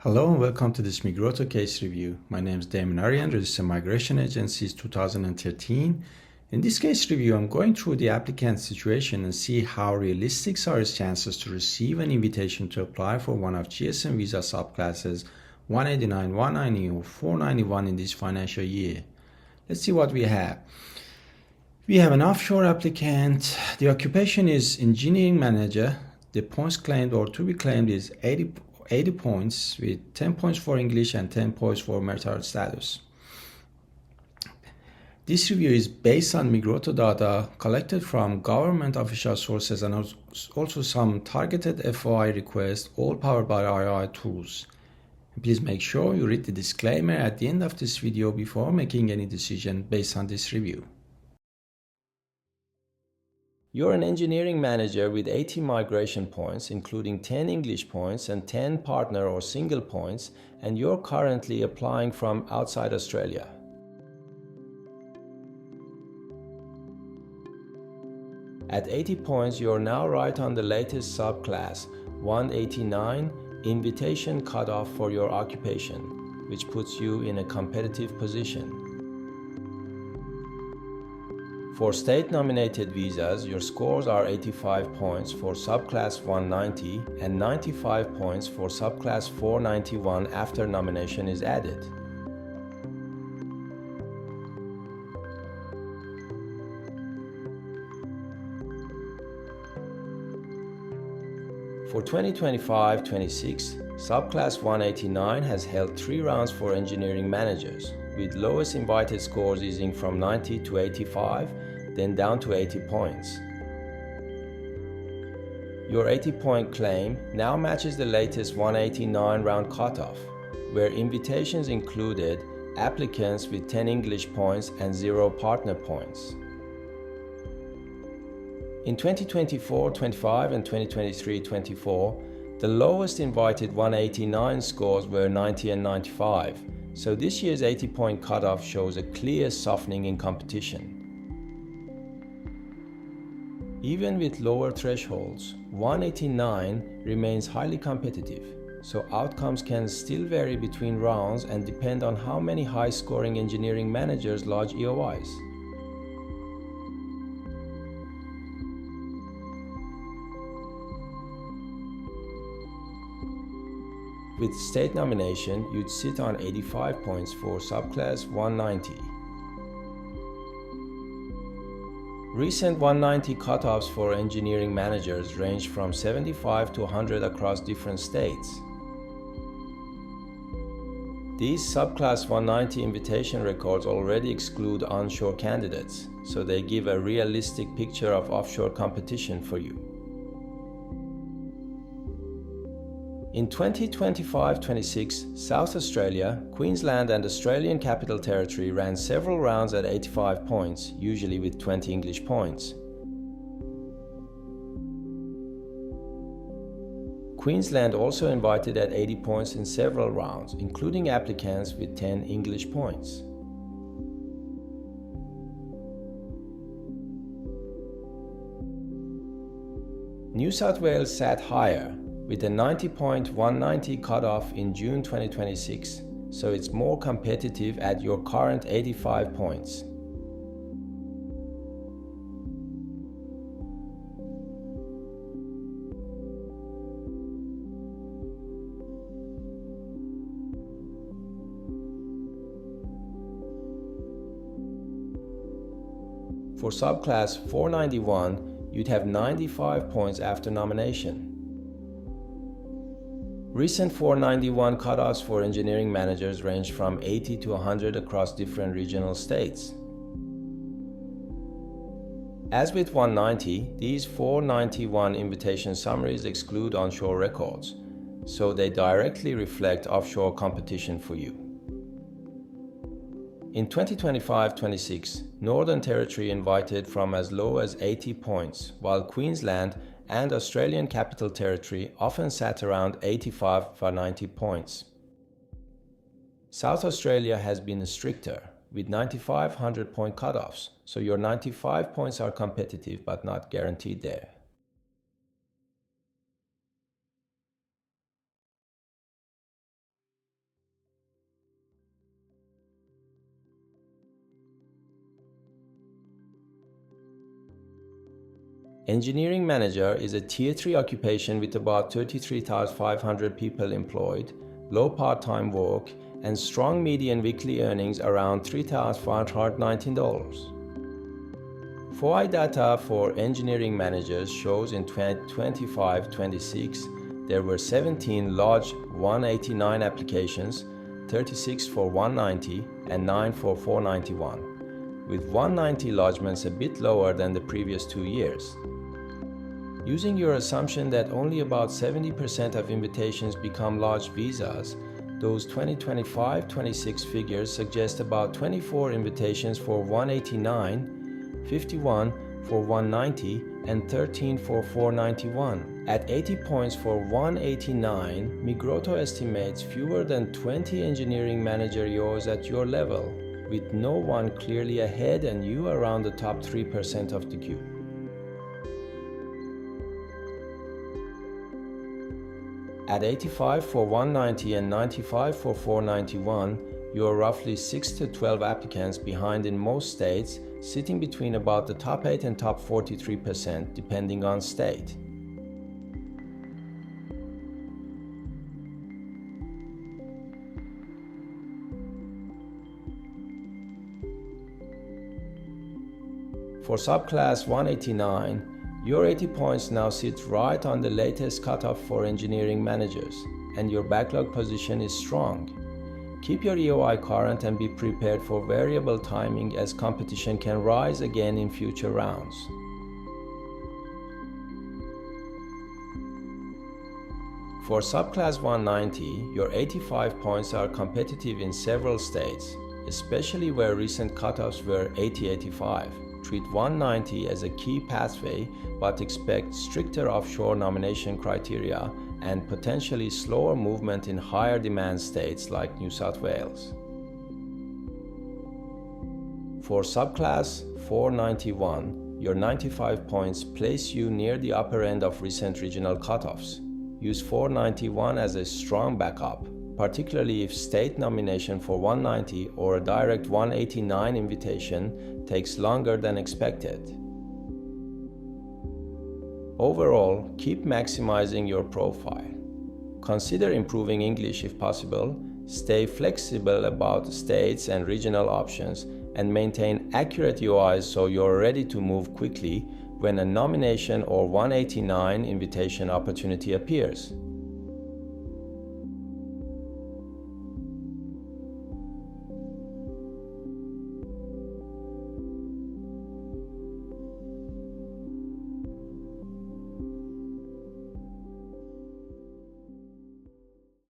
Hello and welcome to this Migroto case review. My name is Damon Aryan, registered migration agent since 2013. In this case review, I'm going through the applicant's situation and see how realistic are his chances to receive an invitation to apply for one of GSM visa subclasses 189, 190 or 491 in this financial year. Let's see what we have. We have an offshore applicant. The occupation is engineering manager. The points claimed or to be claimed is 80 points with 10 points for English and 10 points for marital status. This review is based on Migroto data collected from government official sources and also some targeted FOI requests, all powered by AI tools. Please make sure you read the disclaimer at the end of this video before making any decision based on this review. You're an engineering manager with 80 migration points, including 10 English points and 10 partner or single points, and you're currently applying from outside Australia. At 80 points, you're now right on the latest subclass, 189, invitation cutoff for your occupation, which puts you in a competitive position. For state-nominated visas, your scores are 85 points for subclass 190 and 95 points for subclass 491 after nomination is added. For 2025-26, subclass 189 has held 3 rounds for engineering managers, with lowest invited scores easing from 90 to 85, then down to 80 points. Your 80-point claim now matches the latest 189 round cutoff, where invitations included applicants with 10 English points and 0 partner points. In 2024-25 and 2023-24, the lowest invited 189 scores were 90 and 95, so this year's 80-point cutoff shows a clear softening in competition. Even with lower thresholds, 189 remains highly competitive, so outcomes can still vary between rounds and depend on how many high-scoring engineering managers lodge EOIs. With state nomination, you'd sit on 85 points for subclass 190. Recent 190 cutoffs for engineering managers range from 75 to 100 across different states. These subclass 190 invitation records already exclude onshore candidates, so they give a realistic picture of offshore competition for you. In 2025-26, South Australia, Queensland and Australian Capital Territory ran several rounds at 85 points, usually with 20 English points. Queensland also invited at 80 points in several rounds, including applicants with 10 English points. New South Wales sat higher, with a 90-point 190 cutoff in June 2026, so it's more competitive at your current 85 points. For subclass 491, you'd have 95 points after nomination. Recent 491 cutoffs for engineering managers range from 80 to 100 across different regional states. As with 190, these 491 invitation summaries exclude onshore records, so they directly reflect offshore competition for you. In 2025-26, Northern Territory invited from as low as 80 points, while Queensland and Australian Capital Territory often sat around 85 for 90 points. South Australia has been stricter, with 95 100-point cutoffs, so your 95 points are competitive but not guaranteed there. Engineering manager is a tier 3 occupation with about 33,500 people employed, low part-time work, and strong median weekly earnings around $3,519. FOI data for engineering managers shows in 2025-26 there were 17 large 189 applications, 36 for 190 and 9 for 491, with 190 lodgements a bit lower than the previous 2 years. Using your assumption that only about 70% of invitations become large visas, those 2025-26 figures suggest about 24 invitations for 189, 51 for 190, and 13 for 491. At 80 points for 189, Migroto estimates fewer than 20 engineering manager EOs at your level, with no one clearly ahead and you around the top 3% of the queue. At 85 for 190 and 95 for 491, you are roughly 6 to 12 applicants behind in most states, sitting between about the top 8 and top 43% depending on state. For subclass 189, your 80 points now sit right on the latest cutoff for engineering managers, and your backlog position is strong. Keep your EOI current and be prepared for variable timing as competition can rise again in future rounds. For subclass 190, your 85 points are competitive in several states, especially where recent cutoffs were 80-85. Treat 190 as a key pathway, but expect stricter offshore nomination criteria and potentially slower movement in higher demand states like New South Wales. For subclass 491, your 95 points place you near the upper end of recent regional cutoffs. Use 491 as a strong backup, particularly if state nomination for 190 or a direct 189 invitation takes longer than expected. Overall, keep maximizing your profile. Consider improving English if possible, stay flexible about states and regional options, and maintain accurate EOIs so you're ready to move quickly when a nomination or 189 invitation opportunity appears.